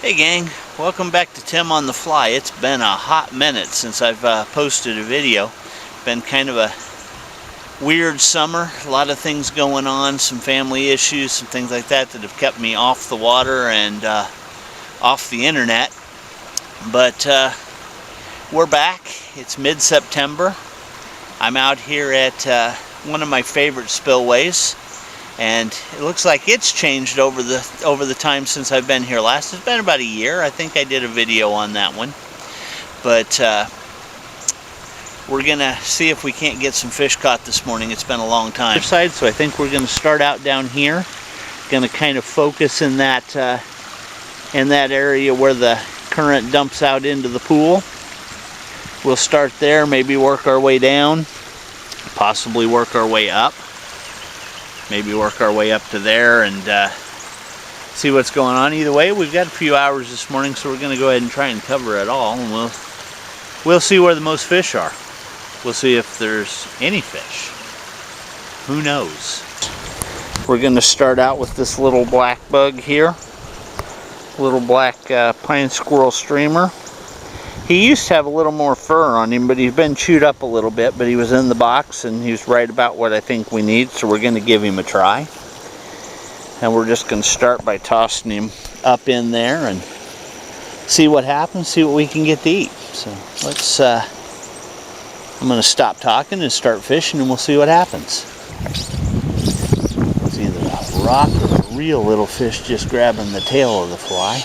Hey gang, welcome back to Tim on the Fly. It's been a hot minute since I've posted a video. Been kind of a weird summer, a lot of things going on, some family issues, some things like that that have kept me off the water and off the internet. But we're back. It's mid-September. I'm out here at one of my favorite spillways. And it looks like it's changed over the time since I've been here last. It's been about a year. I think I did a video on that one. But we're gonna see if we can't get some fish caught this morning. It's been a long time. So I think we're gonna start out down here. Gonna kind of focus in that area where the current dumps out into the pool. We'll start there, maybe work our way down, possibly work our way up. Maybe work our way up to there and see what's going on. Either way, we've got a few hours this morning, so we're going to go ahead and try and cover it all, and we'll see where the most fish are. We'll see if there's any fish. Who knows? We're going to start out with this little black bug here, little black pine squirrel streamer. He used to have a little more fur on him, but he's been chewed up a little bit, but he was in the box and he's right about what I think we need, so we're going to give him a try. And we're just going to start by tossing him up in there and see what happens, see what we can get to eat. So let's, I'm going to stop talking and start fishing and we'll see what happens. It's either a rock or a real little fish just grabbing the tail of the fly.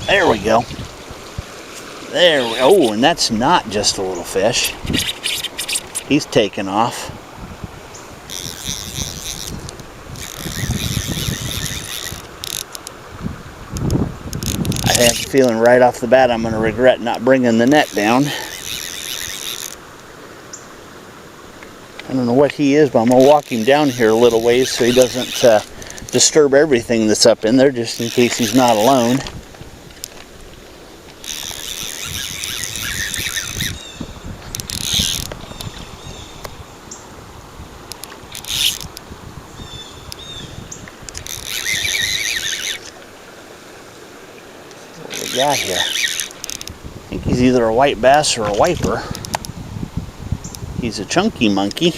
There we go. There we go. Oh, and that's not just a little fish. He's taken off. I have a feeling right off the bat I'm going to regret not bringing the net down. I don't know what he is, but I'm going to walk him down here a little ways so he doesn't disturb everything that's up in there, just in case he's not alone. Got here. I think he's either a white bass or a wiper. He's a chunky monkey.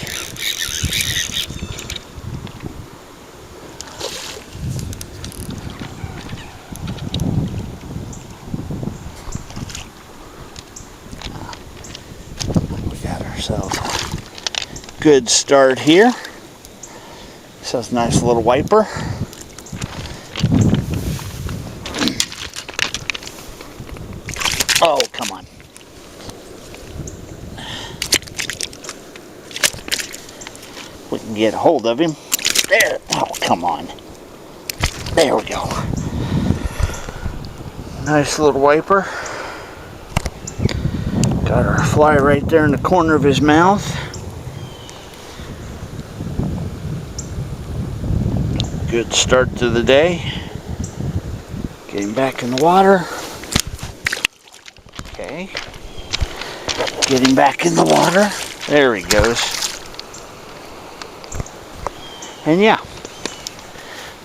We got ourselves a good start here. This is a nice little wiper. Oh, come on. We can get a hold of him. There. Oh, come on. There we go. Nice little wiper. Got our fly right there in the corner of his mouth. Good start to the day. Getting back in the water. Okay, getting back in the water. There he goes. And yeah,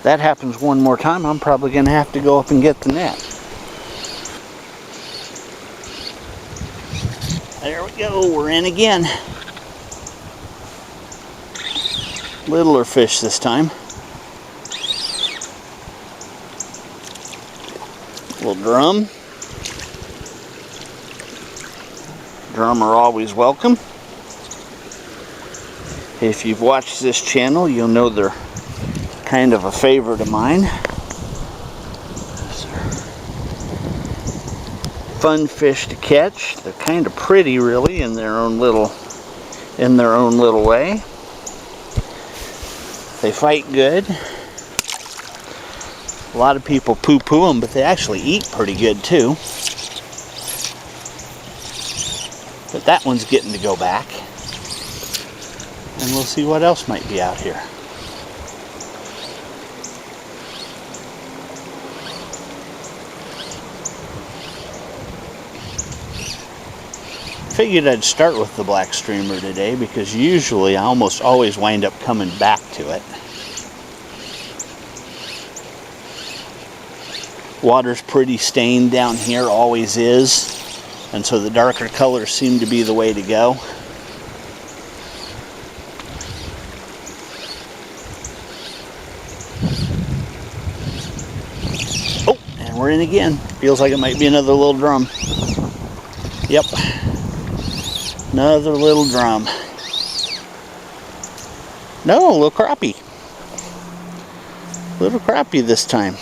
that happens one more time, I'm probably going to have to go up and get the net. There we go, we're in again. Littler fish this time. Little drum. Drum are always welcome. If you've watched this channel, you'll know they're kind of a favorite of mine. Fun fish to catch. They're kind of pretty, really, in their own little way. They fight good. A lot of people poo-poo them, but they actually eat pretty good too. But that one's getting to go back. And we'll see what else might be out here. figured I'd start with the black streamer today because usually I almost always wind up coming back to it. Water's pretty stained down here, always is, and so the darker colors seem to be the way to go. Oh, and we're in again. Feels like it might be another little drum. Yep. Another little drum. No, a little crappie. Little crappie this time.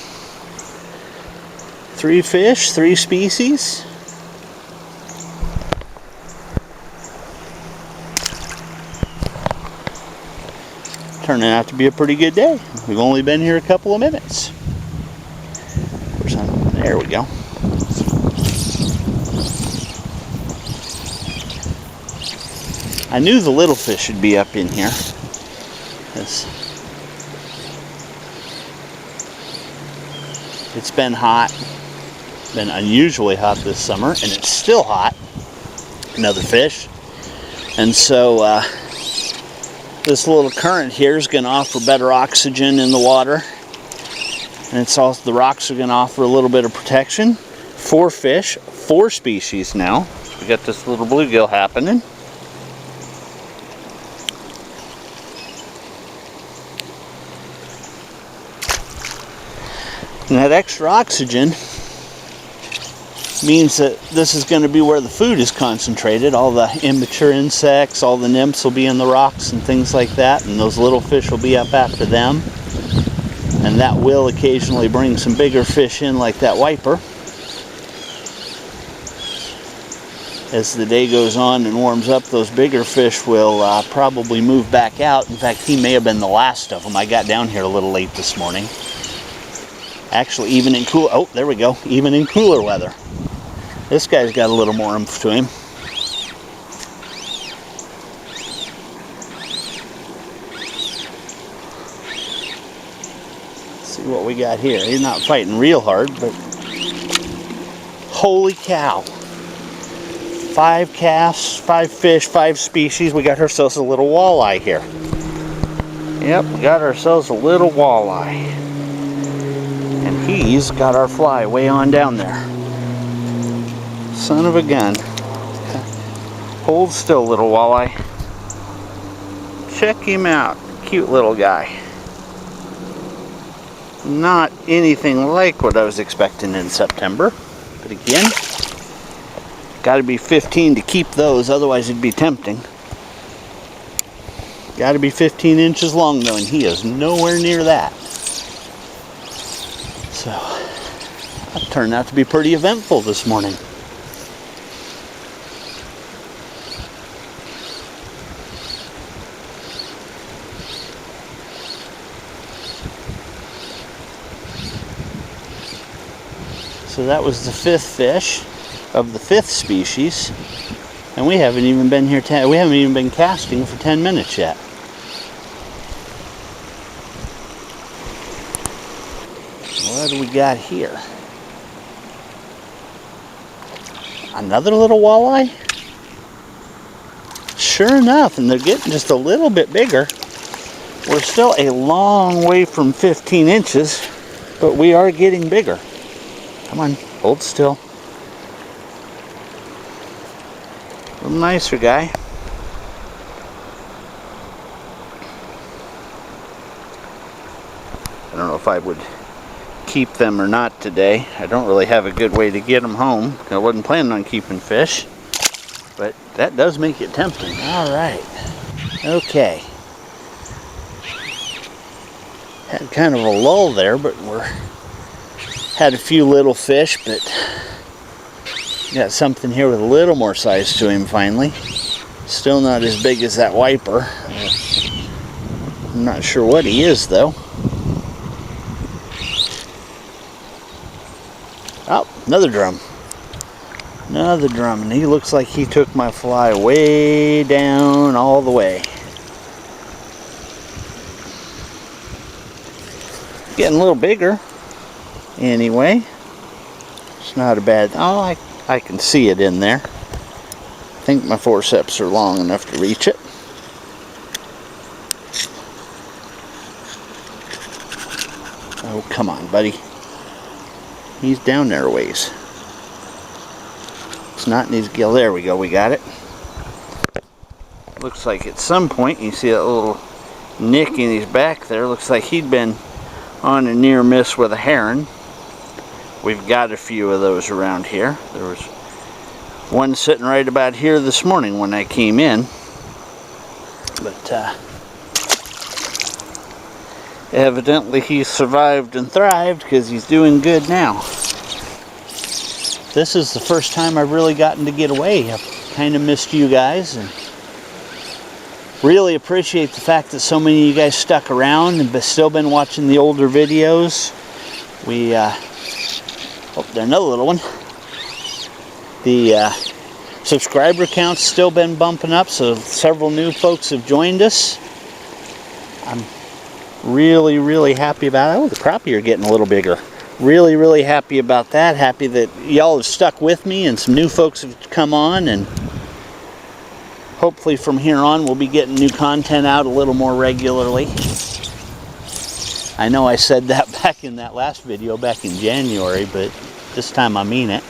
3 fish, 3 species. Turning out to be a pretty good day. We've only been here a couple of minutes. There we go. I knew the little fish should be up in here. It's been hot. Been unusually hot this summer, and it's still hot. Another fish. And so this little current here is going to offer better oxygen in the water. And it's also, the rocks are going to offer a little bit of protection. 4 fish, 4 species now. We got this little bluegill happening. And that extra oxygen means that this is going to be where the food is concentrated. All the immature insects, all the nymphs will be in the rocks and things like that, and those little fish will be up after them. And that will occasionally bring some bigger fish in, like that wiper. As the day goes on and warms up, those bigger fish will probably move back out. In fact, he may have been the last of them. I got down here a little late this morning. Actually, even in there we go. Even in cooler weather. This guy's got a little more oomph to him. Let's see what we got here. He's not fighting real hard, but holy cow. 5 casts, 5 fish, 5 species. We got ourselves a little walleye here. Yep, we got ourselves a little walleye. And he's got our fly way on down there. Son of a gun. Hold still, little walleye. Check him out. Cute little guy. Not anything like what I was expecting in September. But again, got to be 15 to keep those, otherwise it'd be tempting. Got to be 15 inches long though, and he is nowhere near that. So, that turned out to be pretty eventful this morning. So that was the 5th fish of the 5th species, and we haven't even been here. We haven't even been casting for 10 minutes yet. What do we got here? Another little walleye? Sure enough, and they're getting just a little bit bigger. We're still a long way from 15 inches, but we are getting bigger. Come on, hold still. A little nicer guy. I don't know if I would keep them or not today. I don't really have a good way to get them home. I wasn't planning on keeping fish, but that does make it tempting. All right. Okay. Had kind of a lull there, but had a few little fish, but got something here with a little more size to him finally. Still not as big as that wiper. I'm not sure what he is though. Oh, another drum. Another drum, and he looks like he took my fly way down all the way. Getting a little bigger. Anyway, it's not a bad. Oh, I can see it in there. I think my forceps are long enough to reach it. Oh, come on, buddy. He's down there a ways. It's not in his gill. There we go, we got it. Looks like at some point, you see that little nick in his back there. Looks like he'd been on a near miss with a heron. We've got a few of those around here. There was one sitting right about here this morning when I came in. But evidently he survived and thrived because he's doing good now. This is the first time I've really gotten to get away. I've kind of missed you guys and really appreciate the fact that so many of you guys stuck around and still been watching the older videos. We, oh, there's another little one. The subscriber count's still been bumping up, so several new folks have joined us. I'm really happy about it. Oh, the crappie are getting a little bigger. Really happy about that. Happy that y'all have stuck with me and some new folks have come on, and hopefully from here on we'll be getting new content out a little more regularly. I know I said that back in that last video back in January, but this time I mean it.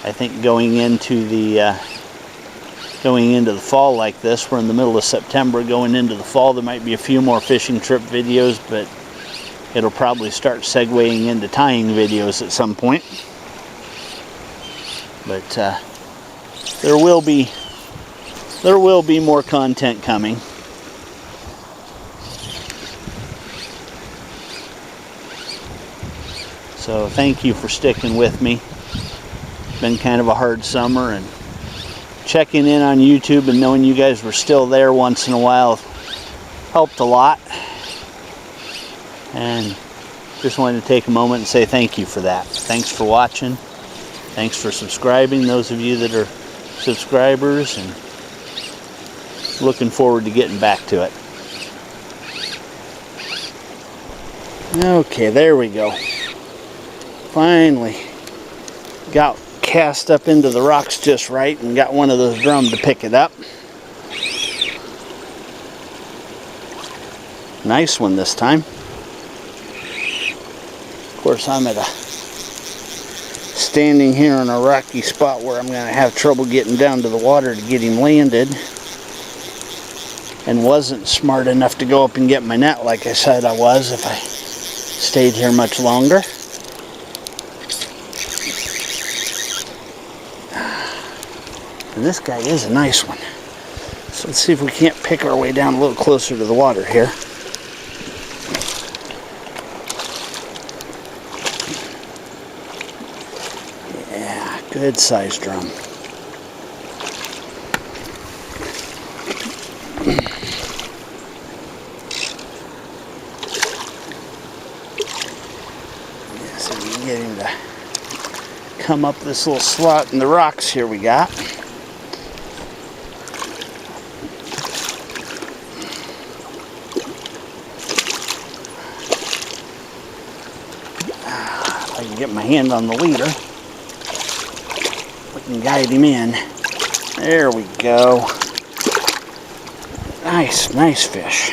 I think going into the fall like this, we're in the middle of September, going into the fall, there might be a few more fishing trip videos, but it'll probably start segueing into tying videos at some point. But there will be more content coming. So thank you for sticking with me. It's been kind of a hard summer, and checking in on YouTube and knowing you guys were still there once in a while helped a lot. And just wanted to take a moment and say thank you for that. Thanks for watching. Thanks for subscribing, those of you that are subscribers, and looking forward to getting back to it. Okay, there we go. Finally got cast up into the rocks just right and got one of those drums to pick it up. Nice one this time. Of course, I'm at standing here in a rocky spot where I'm going to have trouble getting down to the water to get him landed, and wasn't smart enough to go up and get my net like I said I was if I stayed here much longer. And this guy is a nice one. So let's see if we can't pick our way down a little closer to the water here. Yeah, good sized drum. Yeah, so we can get him to come up this little slot in the rocks here we got. I can get my hand on the leader. We can guide him in. There we go. Nice fish.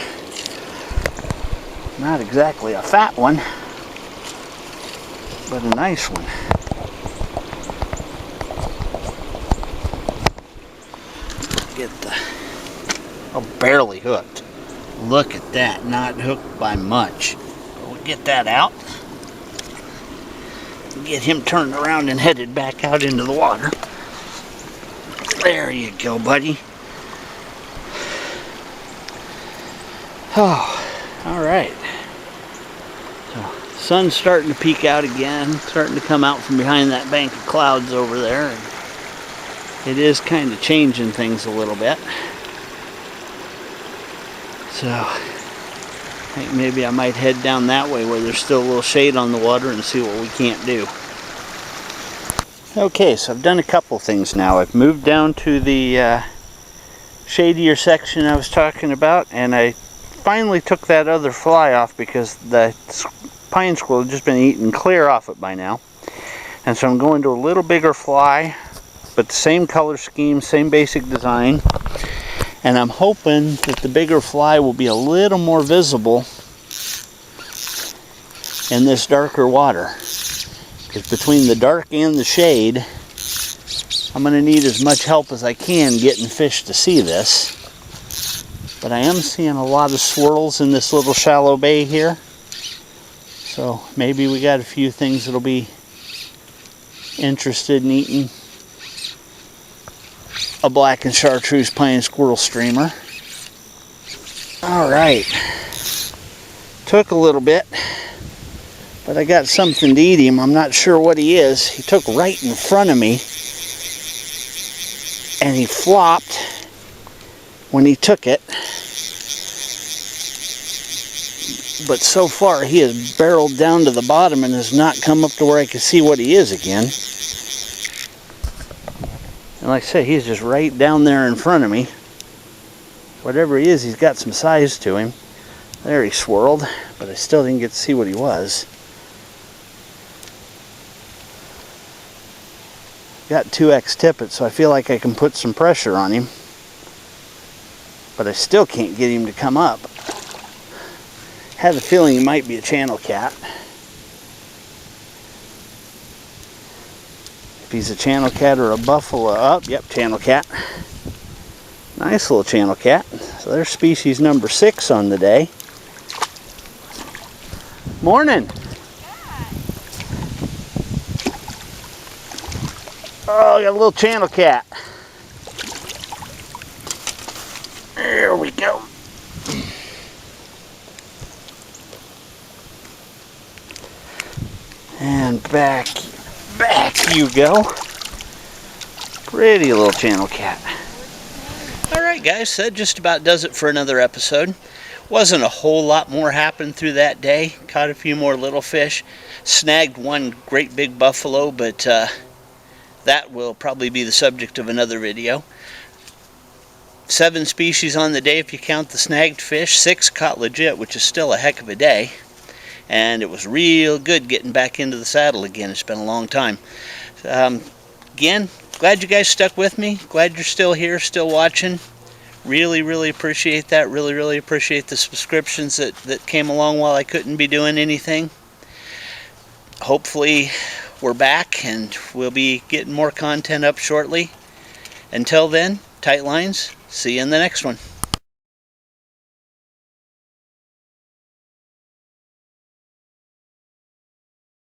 Not exactly a fat one, but a nice one. Get the, oh, barely hooked. Look at that, not hooked by much. We'll get that out. Get him turned around and headed back out into the water. There you go, buddy. Oh, all right. So, sun's starting to peek out again, starting to come out from behind that bank of clouds over there. And it is kind of changing things a little bit. So, I think maybe I might head down that way where there's still a little shade on the water and see what we can't do. Okay, so I've done a couple things now. I've moved down to the shadier section I was talking about, and I finally took that other fly off because the pine squirrel had just been eaten clear off it by now. And so I'm going to a little bigger fly, but the same color scheme, same basic design. And I'm hoping that the bigger fly will be a little more visible in this darker water. Because between the dark and the shade, I'm going to need as much help as I can getting fish to see this. But I am seeing a lot of swirls in this little shallow bay here. So maybe we got a few things that'll be interested in eating a black and chartreuse pine squirrel streamer. Alright. Took a little bit, but I got something to eat him. I'm not sure what he is. He took right in front of me, and he flopped when he took it. But so far he has barreled down to the bottom and has not come up to where I can see what he is again. And like I said, he's just right down there in front of me. Whatever he is, he's got some size to him. There, he swirled, but I still didn't get to see what he was. Got 2X tippet, so I feel like I can put some pressure on him. But I still can't get him to come up. Had a feeling he might be a channel cat. If he's a channel cat or a buffalo, oh, yep, channel cat. Nice little channel cat. So there's species number 6 on the day. Morning. Oh, got a little channel cat. There we go. And back you go. Pretty little channel cat. Alright guys, that just about does it for another episode. Wasn't a whole lot more happened through that day. Caught a few more little fish. Snagged one great big buffalo, but that will probably be the subject of another video. 7 species on the day if you count the snagged fish. 6 caught legit, which is still a heck of a day. And it was real good getting back into the saddle again. It's been a long time. Again, glad you guys stuck with me. Glad you're still here, still watching. Really appreciate that. Really appreciate the subscriptions that came along while I couldn't be doing anything. Hopefully we're back and we'll be getting more content up shortly. Until then, tight lines. See you in the next one.